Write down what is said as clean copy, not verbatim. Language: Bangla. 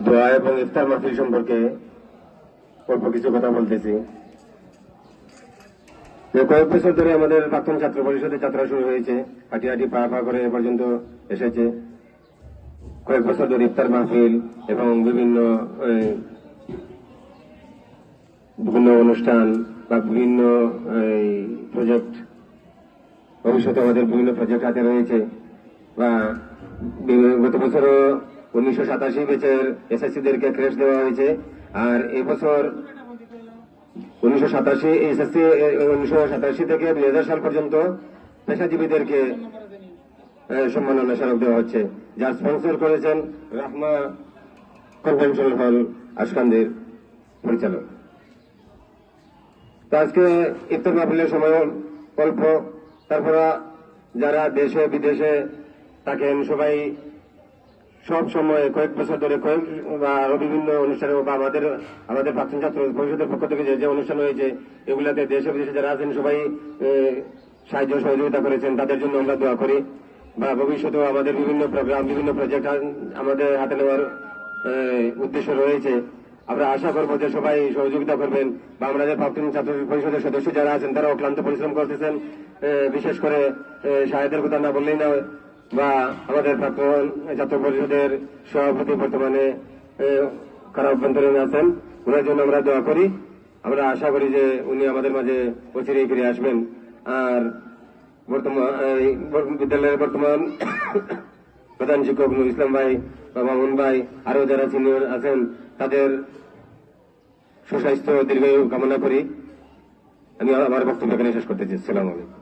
দোয়া এবং ইফতার মাহফিল সম্পর্কে অল্প কিছু কথা বলতেছি। কয়েক বছর ধরে আমাদের প্রাক্তন ছাত্র পরিষদের যাত্রা শুরু হয়েছে, হাঁটি হাঁটি পা পা করে এ পর্যন্ত এসেছে। কয়েক বছর ধরে ইফতার মাহফিল এবং বিভিন্ন অনুষ্ঠান বা বিভিন্ন প্রজেক্ট, ভবিষ্যতে আমাদের বিভিন্ন প্রজেক্ট হাতে রয়েছে। বা গত বছরও 1987 ব্যাচের এসএসসিদেরকে ক্রেশ দেওয়া হয়েছে, আর এবছর 1987 থেকে 2000 সাল পর্যন্ত পেশাজীবীদেরকে সম্মাননা স্মারক দেওয়া হচ্ছে, যার স্পন্সর করেছেন রাহমা কনভেনশনাল হল আশকান্দির পরিচালক। তো আজকে ইফতার মাহফিলের সময় অল্প, তারপরে যারা দেশে বিদেশে থাকেন সবাই সব সময় কয়েক বছর ধরে আরো বিভিন্ন অনুষ্ঠানে বা আমাদের প্রাক্তন ছাত্র পরিষদের পক্ষ থেকে যে অনুষ্ঠান হয়েছে এগুলাতে দেশে বিদেশে যারা আছেন সবাই সাহায্য সহযোগিতা করেছেন, তাদের জন্য আমরা দোয়া করি। বা ভবিষ্যতেও আমাদের বিভিন্ন প্রোগ্রাম, বিভিন্ন প্রজেক্ট আমাদের হাতে নেওয়ার উদ্দেশ্য রয়েছে। আমরা আশা করবো যে সবাই সহযোগিতা করবেন। বা আমাদের প্রাক্তন ছাত্র পরিষদের সদস্য যারা আছেন তারা অক্লান্ত পরিশ্রম করতেছেন, বিশেষ করে সাহেদের কথা না বললেই না, বা আমাদের প্রাক্তন ছাত্র পরিষদের সভাপতি বর্তমানে কারা অভ্যন্তরীণ আছেন, ওনার জন্য আমরা দোয়া করি। আমরা আশা করি যে উনি আমাদের মাঝে অচিরেই ফিরে আসবেন। আর বিদ্যালয়ের বর্তমান প্রধান শিক্ষক নুর ইসলাম ভাই বা মামুন ভাই, আরো যারা সিনিয়র আছেন, তাদের সুস্বাস্থ্য দীর্ঘায়ু কামনা করি। আমি আমার বক্তব্য এখানে শেষ করতে চাই। আসসালামু আলাইকুম।